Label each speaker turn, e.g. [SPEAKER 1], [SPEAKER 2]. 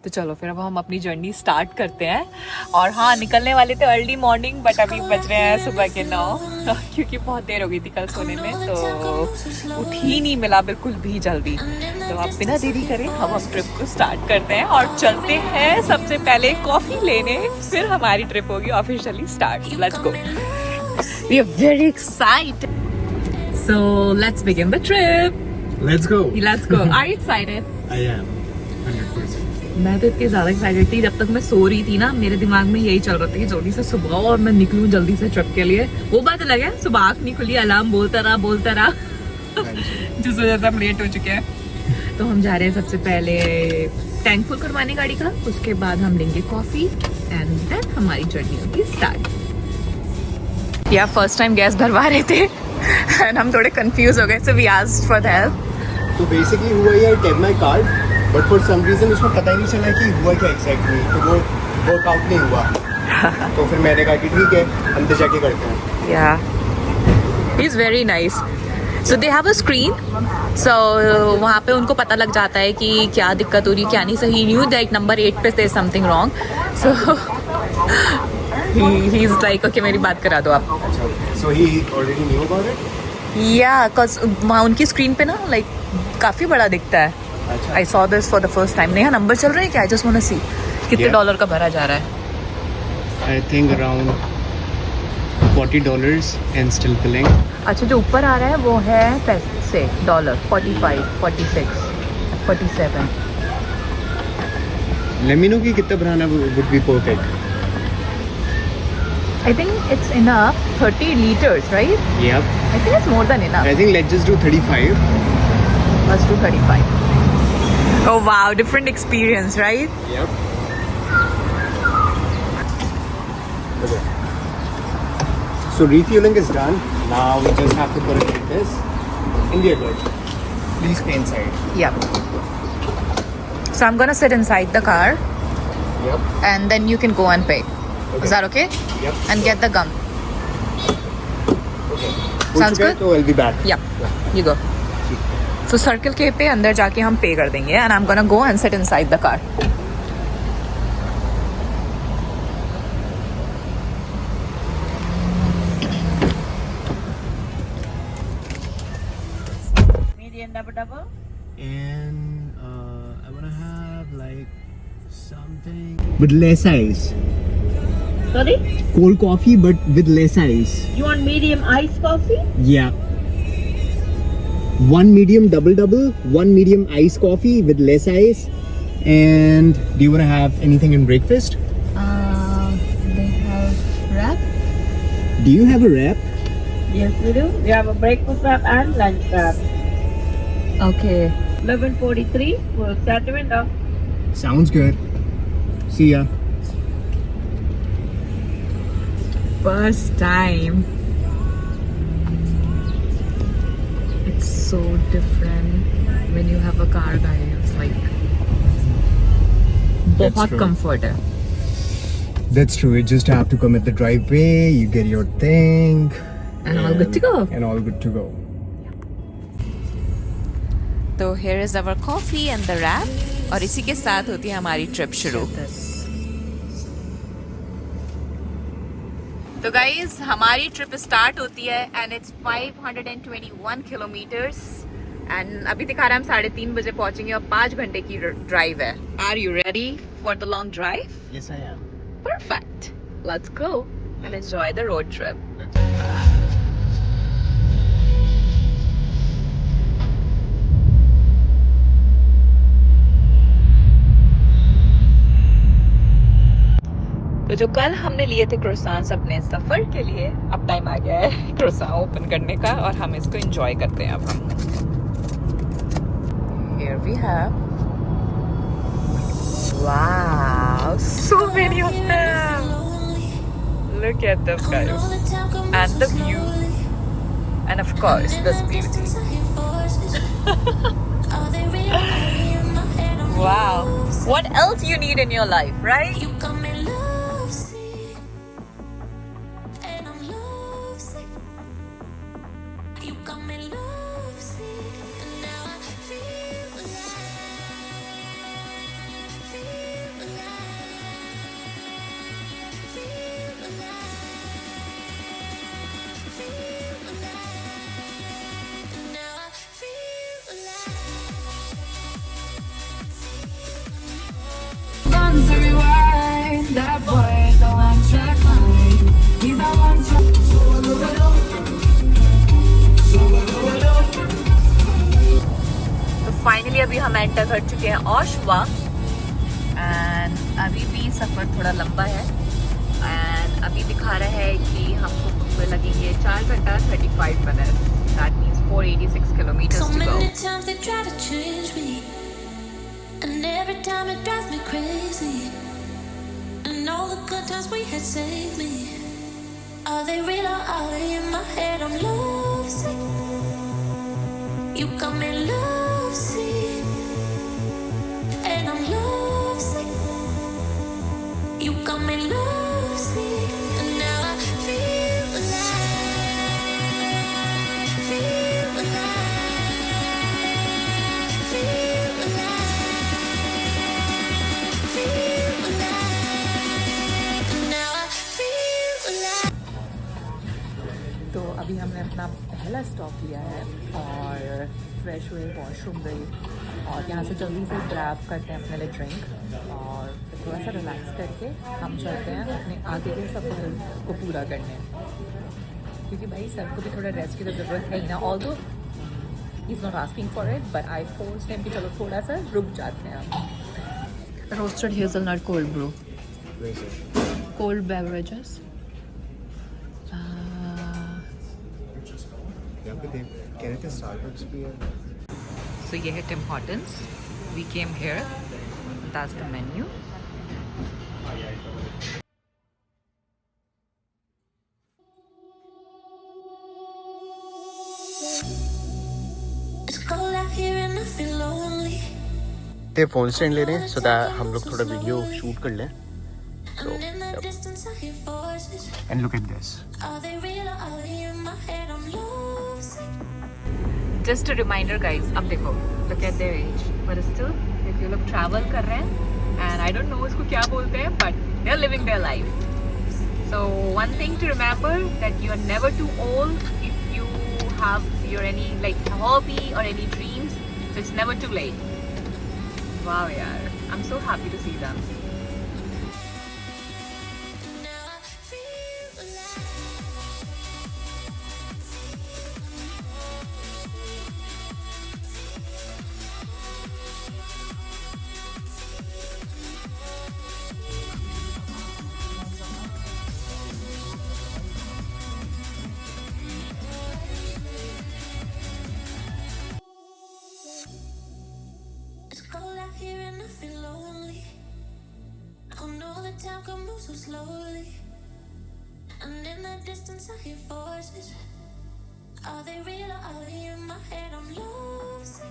[SPEAKER 1] तो चलो फिर अब हम अपनी जर्नी स्टार्ट करते हैं। और हाँ, निकलने वाले थे अर्ली मॉर्निंग, बट अभी बज रहे हैं सुबह के 9 क्योंकि बहुत देर हो गई थी कल सोने में, तो उठ ही नहीं मिला बिल्कुल भी जल्दी। तो अब बिना देरी करें हम ट्रिप को स्टार्ट करते हैं और चलते हैं सबसे पहले कॉफ़ी लेने, फिर हमारी ट्रिप होगी officially start. Let's go, we are very excited, so let's begin the trip.
[SPEAKER 2] Let's go.
[SPEAKER 1] Let's go. Are you excited?
[SPEAKER 2] I am 100%.
[SPEAKER 1] मैं तो इतनी ज़्यादा एक्साइटेड थी, जब तक मैं सो रही थी ना मेरे दिमाग में यही चल रहा था कि जल्दी से सुबह और मैं निकलूं जल्दी से ट्रिप के लिए। वो बात अलग है, सुबह आँख नहीं खुली, अलार्म बोलता रहा जिस वजह से हम लेट हो चुके हैं। तो हम जा रहे हैं सबसे पहले टैंक फुल करवाने गाड़ी का, उसके बाद हम लेंगे कॉफ़ी एंड देन हमारी जर्नी होगी स्टार्ट। या फर्स्ट टाइम गैस भरवा रहे थे एंड हम थोड़े कंफ्यूज हो गए, so we asked for the help.
[SPEAKER 2] तो बेसिकली हुआ ये, I tap my card but for some reason उसको पता ही नहीं चला कि हुआ क्या एग्जैक्टली, तो वो वर्कआउट नहीं हुआ। तो फिर मैंने कहा कि ठीक है अंदर जाके करते हैं।
[SPEAKER 1] Yeah, he's very nice. So they have a screen. So वहाँ पे उनको पता लग जाता है कि क्या दिक्कत हो रही, क्या नहीं सही। Knew that number 8 पे there's something wrong. So he's like, okay मेरी बात करा दो आप।
[SPEAKER 2] अच्छा, so he already knew about it?
[SPEAKER 1] Yeah, cause वहाँ उनकी स्क्रीन पे ना लाइक काफी बड़ा दिखता है।
[SPEAKER 2] अच्छा,
[SPEAKER 1] I saw this for the first time. Neha number चल रहे हैं क्या? I just want to see कितने
[SPEAKER 2] Yeah.
[SPEAKER 1] डॉलर का भरा जा रहा है।
[SPEAKER 2] I think around $40 and still filling.
[SPEAKER 1] अच्छा, जो ऊपर आ रहा है वो है पैसे डॉलर, 45, 46, 47।
[SPEAKER 2] Let me know कि कितना भराना would be perfect.
[SPEAKER 1] I think it's enough, 30 liters, right?
[SPEAKER 2] Yep.
[SPEAKER 1] I think it's more than enough.
[SPEAKER 2] I think let's just do 35.
[SPEAKER 1] Let's do 35. Oh wow, different experience, right?
[SPEAKER 2] Yep. Okay. So refueling is done. Now we just have to put it like this. India good. Please pay inside.
[SPEAKER 1] Yep. So I'm gonna sit inside the car
[SPEAKER 2] Yep.
[SPEAKER 1] and then you can go and pay.
[SPEAKER 2] Okay.
[SPEAKER 1] Is that okay?
[SPEAKER 2] Yep.
[SPEAKER 1] And get the gum.
[SPEAKER 2] Okay.
[SPEAKER 1] Sounds good?
[SPEAKER 2] So I'll be back.
[SPEAKER 1] Yep. You go. So circle के पे अंदर जाके हम पे कर देंगे and I'm gonna go and sit inside the car. Medium double.
[SPEAKER 2] And I wanna have like something with less ice.
[SPEAKER 1] Sorry?
[SPEAKER 2] Cold coffee but with less ice.
[SPEAKER 1] You want medium iced coffee?
[SPEAKER 2] Yeah. One medium double, one medium iced coffee with less ice. And do you wanna have anything in breakfast?
[SPEAKER 1] They have wrap.
[SPEAKER 2] Do you have a wrap?
[SPEAKER 3] Yes, we do. We have a breakfast wrap and lunch wrap.
[SPEAKER 1] Okay.
[SPEAKER 3] 11:43. We'll start the window.
[SPEAKER 2] Sounds good. See ya.
[SPEAKER 1] First time. It's so different when you have a car, guys. Like,
[SPEAKER 2] That's
[SPEAKER 1] बहुत
[SPEAKER 2] true.
[SPEAKER 1] comfort है.
[SPEAKER 2] That's true. You just have to come at the driveway, you get your thing.
[SPEAKER 1] And all good to go.
[SPEAKER 2] And all good to go.
[SPEAKER 1] तो here is our coffee and the wrap. और इसी के साथ होती है हमारी trip शुरू। तो गाइज हमारी ट्रिप स्टार्ट होती है एंड इट्स 521 किलोमीटर्स एंड अभी दिखा रहा है हम 3:30 बजे पहुंचेंगे और 5 घंटे की ड्राइव है। Are you ready for the long drive?
[SPEAKER 2] Yes, I am.
[SPEAKER 1] Perfect. Let's go and enjoy the road trip. तो जो कल हमने लिए थे क्रोसान्स अपने सफर के लिए, अब टाइम आ गया है क्रोसान ओपन करने का और हम इसको एंजॉय करते हैं अब हम। Here we have. Wow, so many of them. Look at them guys. And the view. And of course, this beauty. Wow. What else you need in your life, right?
[SPEAKER 4] Feel
[SPEAKER 1] अभी हम enter कर चुके हैं ओशवा and अभी भी सफ़र थोड़ा लंबा है एंड अभी दिखा रहा है कि हमको लगेंगे 4 घंटा 35 minute that means 486 kilometre
[SPEAKER 4] So
[SPEAKER 1] to go
[SPEAKER 4] many times they try to change me, and every time it drives me crazy. And all the good times we had saved me. Are they real or are they in my head? I'm lovesick. You got me lovesick, and I'm lovesick. You got me lovesick, and now I feel alive. Feel alive. Feel alive. Feel alive. And now I feel alive.
[SPEAKER 1] तो अभी हमने अपना पहला stop लिया है और fresh हुए washroom गई और यहाँ से जल्दी से ग्रैब करते हैं अपने लिए ड्रिंक और फिर थोड़ा सा रिलैक्स करके हम चलते हैं अपने आगे के सफ़र को पूरा करने क्योंकि भाई सबको भी थोड़ा रेस्ट की तो ज़रूरत है ही ना although is not asking for it but I force him कि चलो थोड़ा सा रुक जाते हैं हम roasted hazelnut cold brew cold beverages
[SPEAKER 2] यहाँ पे देख कह रहे थे स्टारबक्स भी है
[SPEAKER 1] So ये है Tim Hortons. We came here. That's the menu.
[SPEAKER 4] It's cold out here and I feel lonely.
[SPEAKER 2] ते फोन स्टैंड ले रहे हैं सो दैट हम लोग थोड़ा वीडियो शूट कर लें
[SPEAKER 4] And in the distance I hear voices.
[SPEAKER 2] And look at this
[SPEAKER 4] Are they real or are they in my head? I'm lovesick.
[SPEAKER 1] Just a reminder, guys. अब देखो, look at their age. But still, if you लोग travel कर रहे हैं, and I don't know इसको क्या बोलते हैं, but they're living their life. So one thing to remember that you are never too old if you have your any like hobby or any dreams. So it's never too late. Wow, yaar. I'm so happy to see them.
[SPEAKER 4] Now I feel alive. It's cold out here and I feel lonely. I know the time can move so slowly. And in the distance I hear voices. Are they real or are they in my head? I'm lovesick.